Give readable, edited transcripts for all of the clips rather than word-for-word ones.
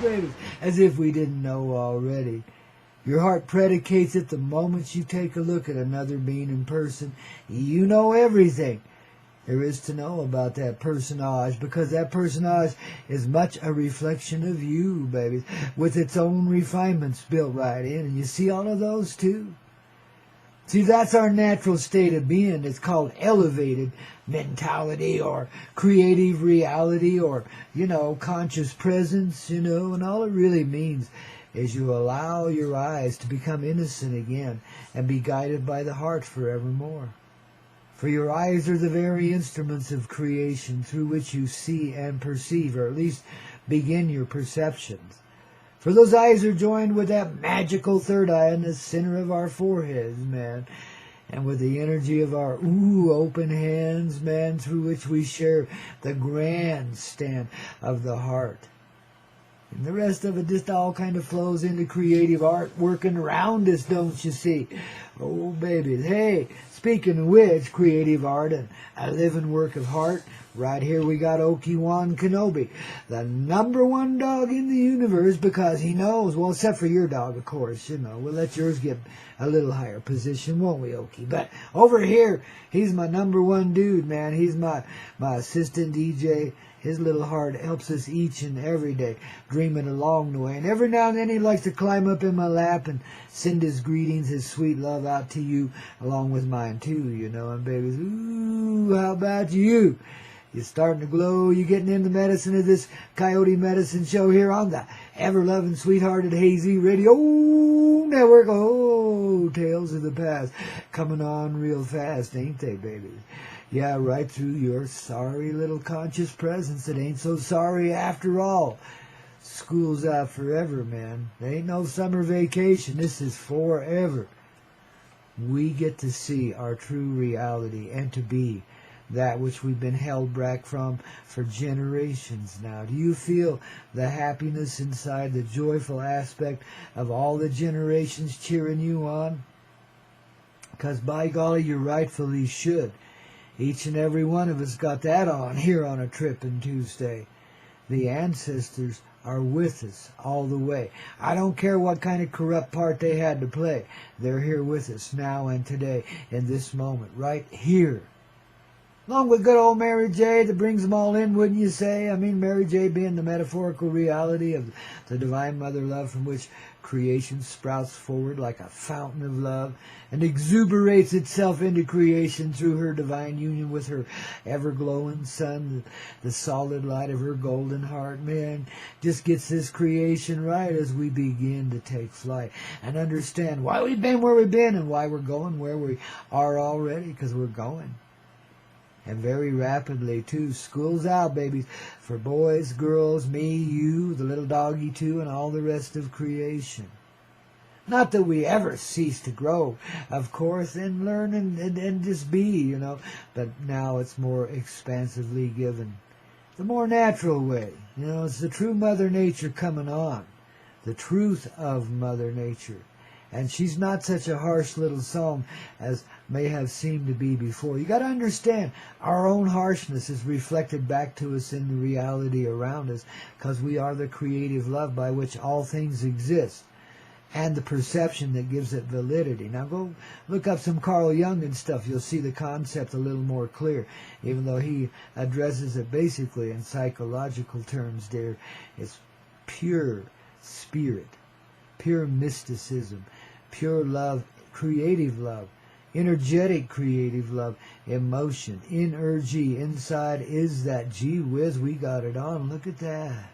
baby, as if we didn't know already. Your heart predicates it the moment you take a look at another being in person. You know everything there is to know about that personage, because that personage is much a reflection of you, baby, with its own refinements built right in. And you see all of those too? See, that's our natural state of being. It's called elevated mentality or creative reality or, conscious presence, and all it really means is you allow your eyes to become innocent again and be guided by the heart forevermore. For your eyes are the very instruments of creation through which you see and perceive, or at least begin your perceptions. For those eyes are joined with that magical third eye in the center of our foreheads, man, and with the energy of our open hands, man, through which we share the grandstand of the heart. And the rest of it just all kind of flows into creative art working around us, don't you see? Oh, babies. Hey, speaking of which, creative art and a living work of heart, right here we got Obi-Wan Kenobi, the #1 dog in the universe, because he knows, well, except for your dog, of course, we'll let yours get a little higher position, won't we, Oki? But over here, he's my #1 dude, man. He's my assistant DJ. His little heart helps us each and every day, dreaming along the way. And every now and then he likes to climb up in my lap and send his greetings, his sweet love out to you, along with mine too, And babies, how about you? You're starting to glow. You're getting into medicine of this Koyote Medicine Show here on the ever-loving, sweethearted, hazy radio network. Oh, Tales of the Past coming on real fast, ain't they, babies? Yeah, right through your sorry little conscious presence that ain't so sorry after all. School's out forever, man. There ain't no summer vacation. This is forever. We get to see our true reality and to be that which we've been held back from for generations now. Do you feel the happiness inside, the joyful aspect of all the generations cheering you on? Because by golly, you rightfully should. Each and every one of us got that on here on a trip in Tuesday. The ancestors are with us all the way. I don't care what kind of corrupt part they had to play. They're here with us now and today in this moment, right here. Along with good old Mary J. that brings them all in, wouldn't you say? I mean, Mary J. being the metaphorical reality of the divine mother love from which creation sprouts forward like a fountain of love and exuberates itself into creation through her divine union with her ever-glowing sun, the solid light of her golden heart. Man, just gets this creation right as we begin to take flight and understand why we've been where we've been and why we're going where we are already, because we're going. And very rapidly, too. School's out, babies. For boys, girls, me, you, the little doggy, too, and all the rest of creation. Not that we ever cease to grow, of course, and learn and just be, But now it's more expansively given. The more natural way. It's the true Mother Nature coming on. The truth of Mother Nature. And she's not such a harsh little song as may have seemed to be before. You got to understand, our own harshness is reflected back to us in the reality around us, because we are the creative love by which all things exist, and the perception that gives it validity. Now go look up some Carl Jung and stuff. You'll see the concept a little more clear, even though he addresses it basically in psychological terms there. It's pure spirit, pure mysticism, pure love, creative love, energetic creative love, emotion, energy. Inside is that. Gee whiz, we got it on. Look at that.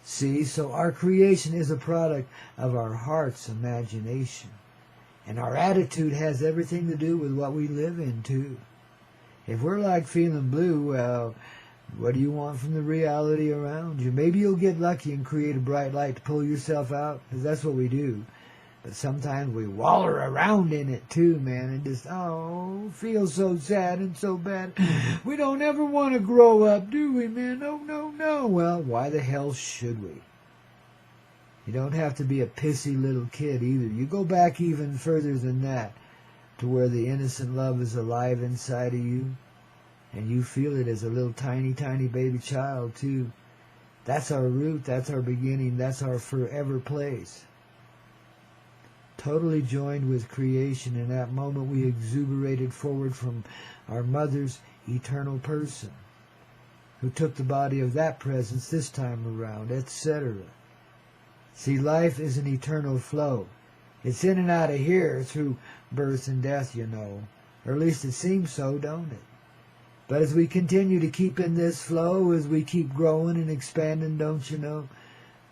See, so our creation is a product of our heart's imagination. And our attitude has everything to do with what we live in, too. If we're like feeling blue, well, what do you want from the reality around you? Maybe you'll get lucky and create a bright light to pull yourself out, because that's what we do. But sometimes we waller around in it too, man, and just, feel so sad and so bad. We don't ever want to grow up, do we, man? No, no, no. Well, why the hell should we? You don't have to be a pissy little kid either. You go back even further than that, to where the innocent love is alive inside of you, and you feel it as a little tiny, tiny baby child too. That's our root, that's our beginning, that's our forever place. Totally joined with creation. In that moment we exuberated forward from our mother's eternal person, who took the body of that presence this time around, etc. See, life is an eternal flow. It's in and out of here through birth and death, you know. Or at least it seems so, don't it? But as we continue to keep in this flow, as we keep growing and expanding, don't you know,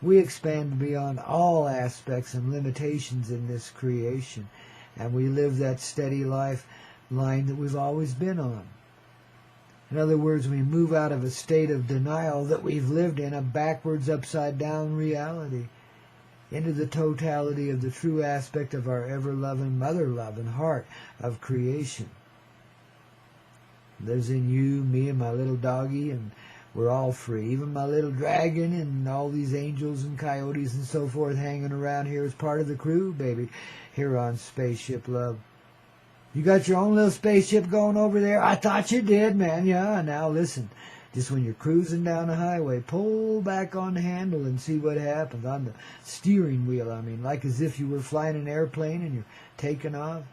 we expand beyond all aspects and limitations in this creation. And we live that steady life line that we've always been on. In other words, we move out of a state of denial that we've lived in, a backwards, upside-down reality, into the totality of the true aspect of our ever-loving, mother-loving heart of creation. Lives in you, me, and my little doggy, and we're all free. Even my little dragon and all these angels and coyotes and so forth hanging around here as part of the crew, baby, here on Spaceship Love. You got your own little spaceship going over there? I thought you did, man. Yeah, now listen. Just when you're cruising down the highway, pull back on the handle and see what happens. On the steering wheel, I mean, like as if you were flying an airplane and you're taking off.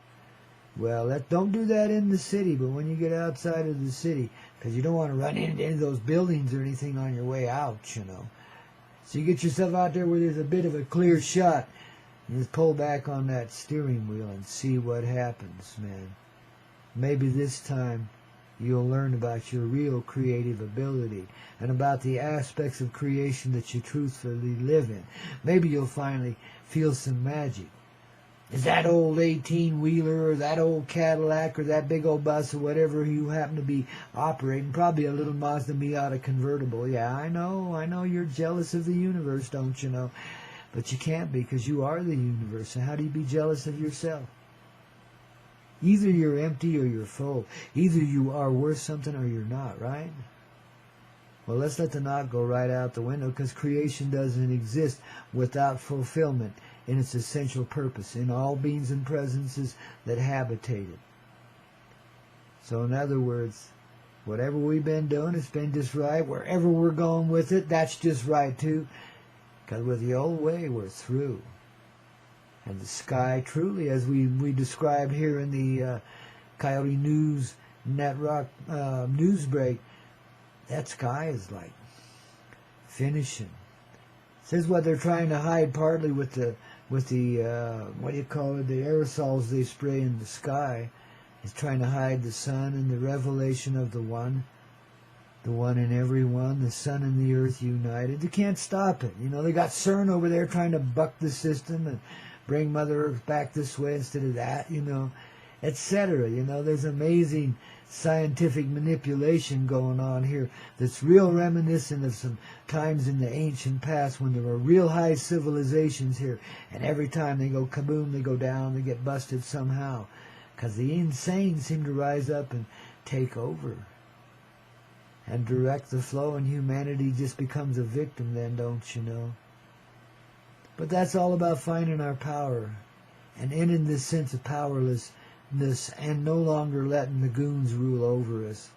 Well, don't do that in the city, but when you get outside of the city, because you don't want to run into any of those buildings or anything on your way out, you know. So you get yourself out there where there's a bit of a clear shot, and just pull back on that steering wheel and see what happens, man. Maybe this time you'll learn about your real creative ability and about the aspects of creation that you truthfully live in. Maybe you'll finally feel some magic. Is that old 18-wheeler or that old Cadillac or that big old bus or whatever you happen to be operating, probably a little Mazda Miata convertible. Yeah, I know you're jealous of the universe, don't you know? But you can't be, because you are the universe. And how do you be jealous of yourself? Either you're empty or you're full. Either you are worth something or you're not, right? Well, let's let the not go right out the window, because creation doesn't exist without fulfillment in its essential purpose, in all beings and presences that habitate it. So in other words, whatever we've been doing, it's been just right. Wherever we're going with it, that's just right too. Because with the old way, we're through. And the sky, truly, as we described here in the Coyote News Netrock news break, that sky is like finishing. This is what they're trying to hide, partly with the what do you call it, the aerosols they spray in the sky. It's trying to hide the sun and the revelation of the one in everyone, the sun and the earth united. They can't stop it. You know, they got CERN over there trying to buck the system and bring Mother Earth back this way instead of that, you know, etc. You know, there's amazing scientific manipulation going on here that's real reminiscent of some times in the ancient past when there were real high civilizations here, and every time they go kaboom, they go down, they get busted somehow, because the insane seem to rise up and take over and direct the flow, and humanity just becomes a victim then, don't you know? But that's all about finding our power and ending this sense of powerlessness and no longer letting the goons rule over us.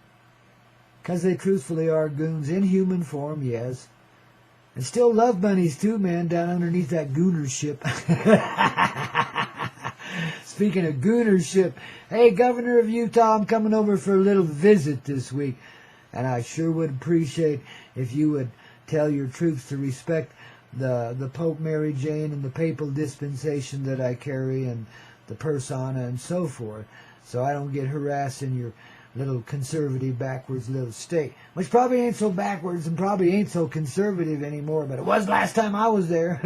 Because they truthfully are goons in human form, yes. And still love bunnies too, man, down underneath that goonership. Speaking of goonership, hey, Governor of Utah, I'm coming over for a little visit this week. And I sure would appreciate if you would tell your troops to respect the Pope Mary Jane and the papal dispensation that I carry and the persona and so forth, so I don't get harassed in your little conservative backwards little state, which probably ain't so backwards and probably ain't so conservative anymore, but it was last time I was there.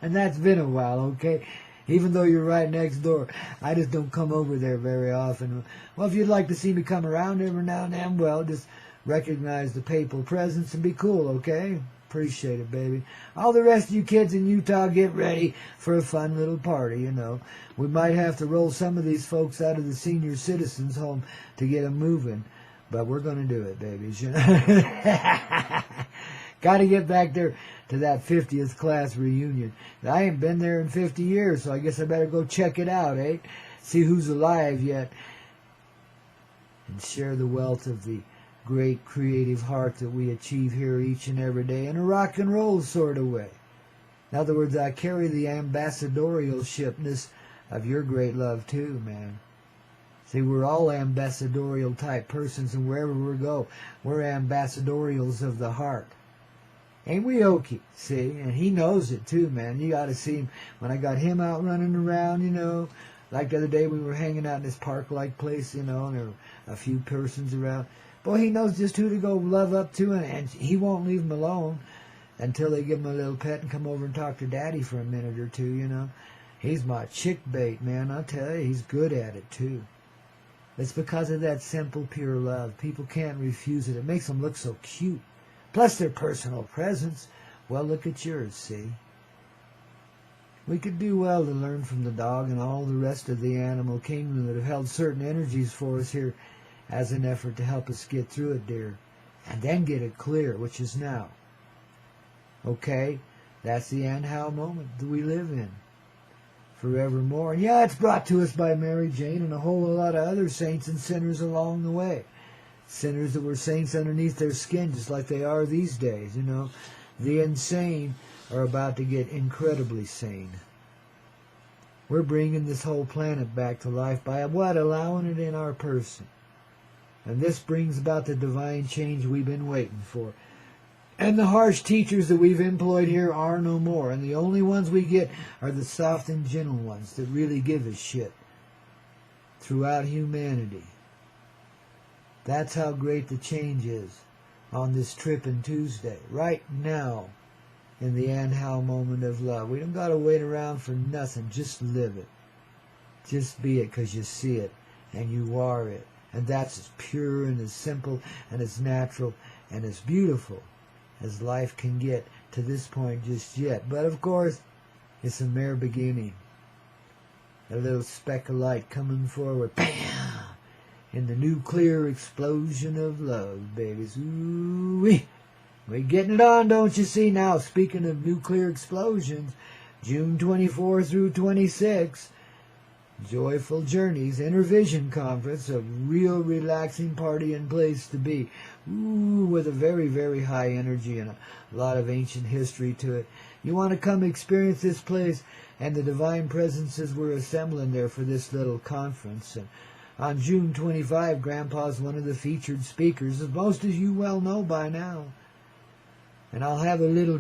and that's been a while, okay? Even though you're right next door, I just don't come over there very often. Well, if you'd like to see me come around every now and then, well, just recognize the papal presence and be cool, okay? Appreciate it, baby. All the rest of you kids in Utah, get ready for a fun little party, you know. We might have to roll some of these folks out of the senior citizens home to get them moving, but we're going to do it, babies, you know. Got to get back there to that 50th class reunion. I ain't been there in 50 years, so I guess I better go check it out, eh? See who's alive yet. And share the wealth of the great creative heart that we achieve here each and every day in a rock and roll sort of way. In other words, I carry the ambassadorialshipness of your great love too, man. See, we're all ambassadorial type persons, and wherever we go, we're ambassadorials of the heart. Ain't we okay? See, and he knows it too, man. You got to see him. When I got him out running around, you know, like the other day we were hanging out in this park-like place, you know, and there were a few persons around. Boy, he knows just who to go love up to, and he won't leave them alone until they give him a little pet and come over and talk to Daddy for a minute or two, you know. He's my chick bait, man. I tell you, he's good at it too. It's because of that simple, pure love. People can't refuse it. It makes them look so cute. Plus their personal presence. Well, look at yours, see? We could do well to learn from the dog and all the rest of the animal kingdom that have held certain energies for us here as an effort to help us get through it, dear. And then get it clear, which is now. Okay? That's the and how moment that we live in. Forevermore. And yeah, it's brought to us by Mary Jane and a whole lot of other saints and sinners along the way. Sinners that were saints underneath their skin, just like they are these days, you know. The insane are about to get incredibly sane. We're bringing this whole planet back to life by what? Allowing it in our person. And this brings about the divine change we've been waiting for. And the harsh teachers that we've employed here are no more. And the only ones we get are the soft and gentle ones that really give a shit throughout humanity. That's how great the change is on this tripping Tuesday. Right now, in the and how moment of love. We don't got to wait around for nothing. Just live it. Just be it because you see it. And you are it. And that's as pure and as simple and as natural and as beautiful as life can get to this point just yet. But of course, it's a mere beginning. A little speck of light coming forward. Bam! In the nuclear explosion of love, babies. Ooh-wee. We're getting it on, don't you see? Now, speaking of nuclear explosions, June 24 through 26, Joyful Journeys Intervision Conference, a real relaxing party and place to be. Ooh, with a very, very high energy and a lot of ancient history to it. You want to come experience this place and the divine presences we're assembling there for this little conference. And on June 25, Grandpa's one of the featured speakers, as most as you well know by now. And I'll have a little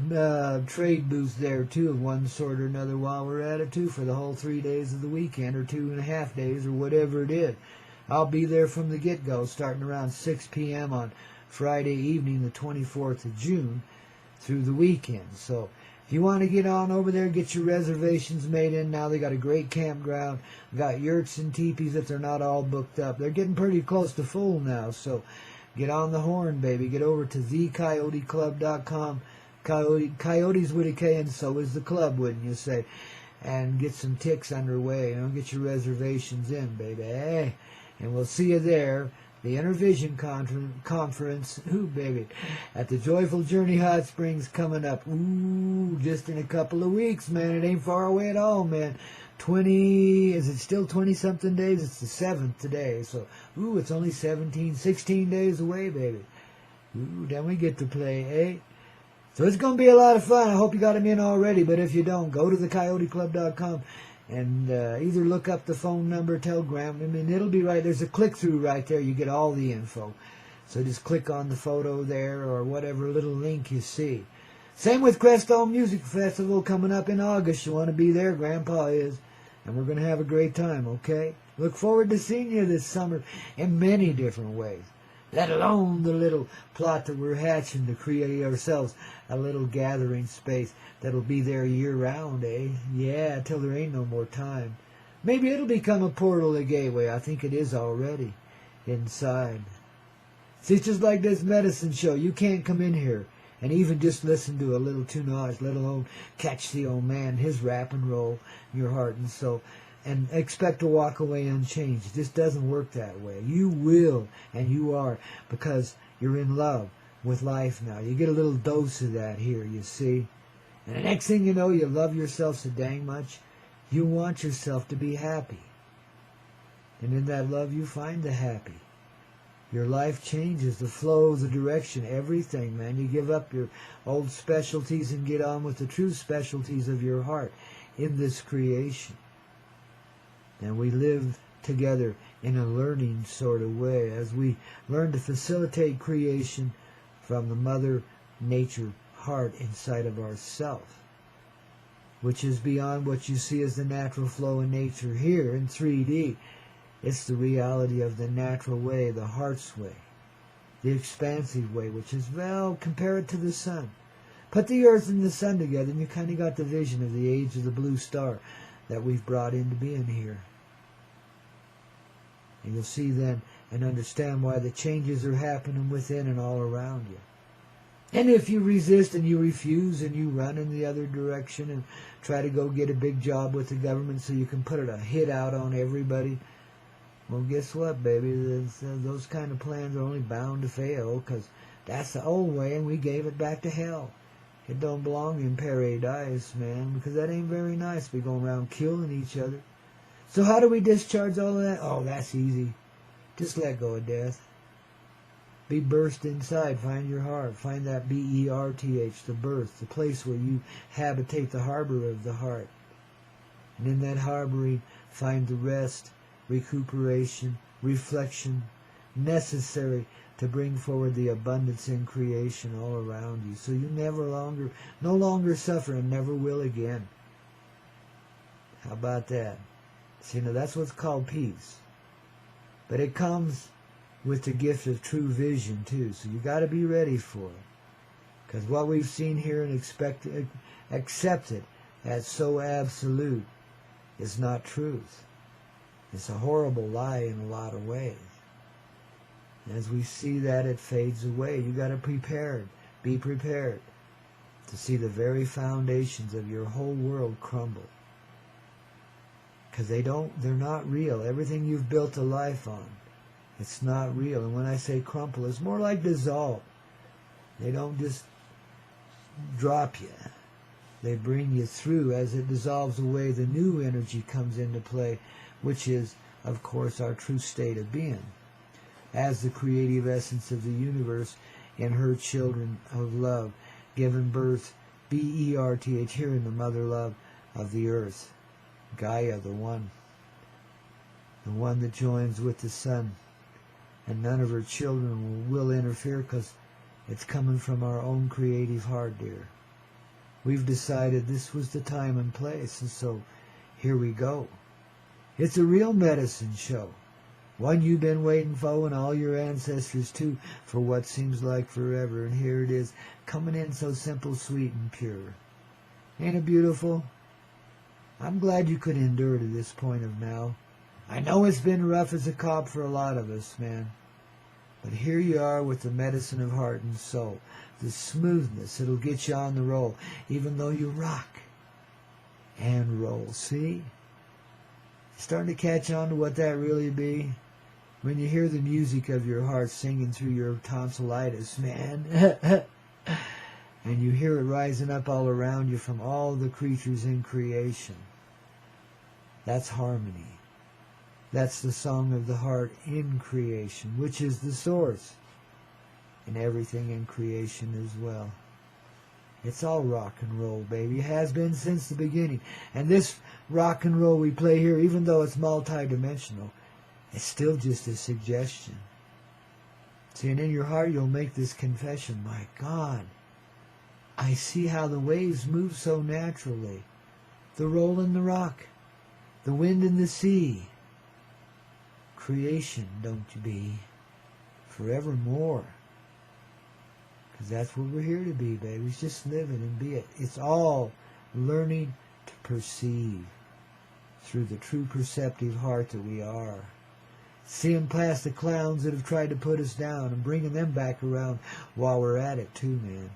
trade booth there, too, of one sort or another while we're at it, too, for the whole 3 days of the weekend, or 2.5 days, or whatever it is. I'll be there from the get-go, starting around 6 p.m. on Friday evening, the 24th of June, through the weekend. So if you want to get on over there, get your reservations made in now. They got a great campground. Got yurts and teepees if they're not all booked up. They're getting pretty close to full now, so get on the horn, baby. Get over to thecoyoteclub.com. Coyotes with a K, and so is the club, wouldn't you say? And get some ticks underway. You know, get your reservations in, baby. Hey, and we'll see you there. The Intervision Conference, ooh, baby, at the Joyful Journey Hot Springs coming up. Ooh, just in a couple of weeks, man. It ain't far away at all, man. Is it still 20-something days? It's the 7th today. So, ooh, it's only 16 days away, baby. Ooh, then we get to play, eh? So it's going to be a lot of fun. I hope you got them in already, but if you don't, go to thecoyoteclub.com and either look up the phone number, telegram. I mean, it'll be right. There's a click-through right there. You get all the info. So just click on the photo there or whatever little link you see. Same with Crestone Music Festival coming up in August. You want to be there? Grandpa is. And we're going to have a great time, okay? Look forward to seeing you this summer in many different ways. Let alone the little plot that we're hatching to create ourselves a little gathering space that'll be there year-round, eh? Yeah, till there ain't no more time. Maybe it'll become a portal, a gateway. I think it is already inside. See, it's just like this medicine show. You can't come in here and even just listen to a little tunage, let alone catch the old man, his rap and roll in your heart and soul, and expect to walk away unchanged. It just doesn't work that way. You will, and you are, because you're in love with life now. You get a little dose of that here, you see. And the next thing you know, you love yourself so dang much, you want yourself to be happy. And in that love, you find the happy. Your life changes, the flow, the direction, everything, man. You give up your old specialties and get on with the true specialties of your heart in this creation. And we live together in a learning sort of way as we learn to facilitate creation from the Mother Nature heart inside of ourself, which is beyond what you see as the natural flow in nature here in 3D. It's the reality of the natural way, the heart's way, the expansive way, which is, well, compare it to the sun. Put the earth and the sun together and you kind of got the vision of the age of the blue star that we've brought into being here. And you'll see then and understand why the changes are happening within and all around you. And if you resist and you refuse and you run in the other direction and try to go get a big job with the government so you can put a hit out on everybody, well, guess what, baby? Those kind of plans are only bound to fail because that's the old way and we gave it back to hell. It don't belong in paradise, man, because that ain't very nice to be going around killing each other. So how do we discharge all of that? Oh, that's easy. Just let go of death. Be burst inside. Find your heart. Find that B-E-R-T-H, the birth, the place where you habitate the harbor of the heart. And in that harboring, find the rest, recuperation, reflection, necessary to bring forward the abundance in creation all around you. So you no longer suffer and never will again. How about that? See, now that's what's called peace. But it comes with the gift of true vision too. So you got to be ready for it. Because what we've seen here and accepted as so absolute is not truth. It's a horrible lie in a lot of ways. As we see that, it fades away. You got to be prepared to see the very foundations of your whole world crumble. Because they're not real. Everything you've built a life on, it's not real. And when I say crumple, it's more like dissolve. They don't just drop you. They bring you through. As it dissolves away, the new energy comes into play, which is, of course, our true state of being, as the creative essence of the universe in her children of love, given birth, B-E-R-T-H, here in the mother love of the earth, Gaia, the one that joins with the sun, and none of her children will interfere because it's coming from our own creative heart, dear. We've decided this was the time and place, and so here we go. It's a real medicine show. One you've been waiting for, and all your ancestors too, for what seems like forever. And here it is, coming in so simple, sweet, and pure. Ain't it beautiful? I'm glad you could endure to this point of now. I know it's been rough as a cop for a lot of us, man. But here you are with the medicine of heart and soul. The smoothness, it'll get you on the roll, even though you rock and roll. See? Starting to catch on to what that really be? When you hear the music of your heart singing through your tonsillitis, man. And you hear it rising up all around you from all the creatures in creation. That's harmony. That's the song of the heart in creation, which is the source. And everything in creation as well. It's all rock and roll, baby. It has been since the beginning. And this rock and roll we play here, even though it's multi-dimensional, it's still just a suggestion. See, and in your heart you'll make this confession. My God, I see how the waves move so naturally. The roll in the rock, the wind in the sea. Creation, don't you be, forevermore. Because that's what we're here to be, baby. It's just living and be it. It's all learning to perceive through the true perceptive heart that we are. Seeing past the clowns that have tried to put us down and bringing them back around while we're at it too, man.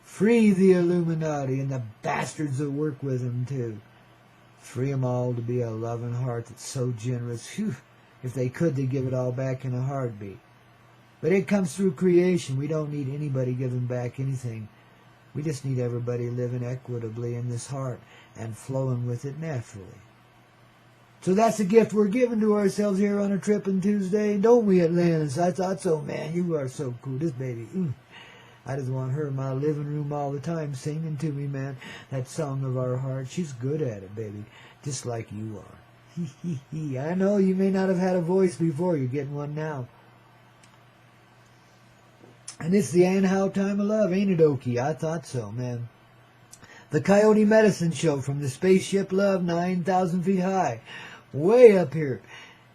Free the Illuminati and the bastards that work with them too. Free them all to be a loving heart that's so generous. Phew, if they could, they'd give it all back in a heartbeat. But it comes through creation. We don't need anybody giving back anything. We just need everybody living equitably in this heart and flowing with it naturally. So that's the gift we're giving to ourselves here on a Trippin' Tuesday, don't we, Atlantis? I thought so, man. You are so cool. This baby, I just want her in my living room all the time singing to me, man. That song of our heart. She's good at it, baby. Just like you are. I know you may not have had a voice before. You're getting one now. And it's the and how time of love, ain't it, Okie? I thought so, man. The Koyote Medicine Show from the spaceship Love, 9,000 feet high. Way up here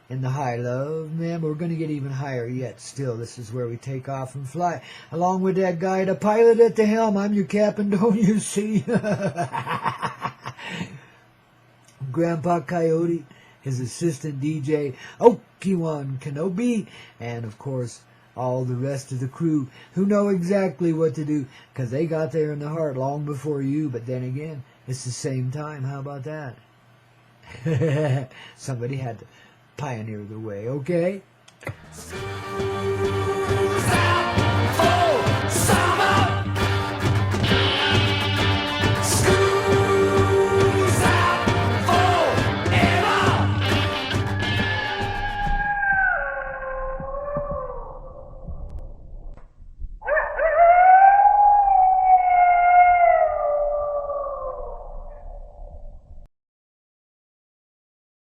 in the high love, man. We're going to get even higher yet still. This is where we take off and fly. Along with that guy, the pilot at the helm. I'm your captain, don't you see? Grandpaw Koyote, his assistant DJ, Obi-Wan Kenobi, and of course, all the rest of the crew who know exactly what to do because they got there in the heart long before you. But then again, it's the same time. How about that? Somebody had to pioneer the way, okay?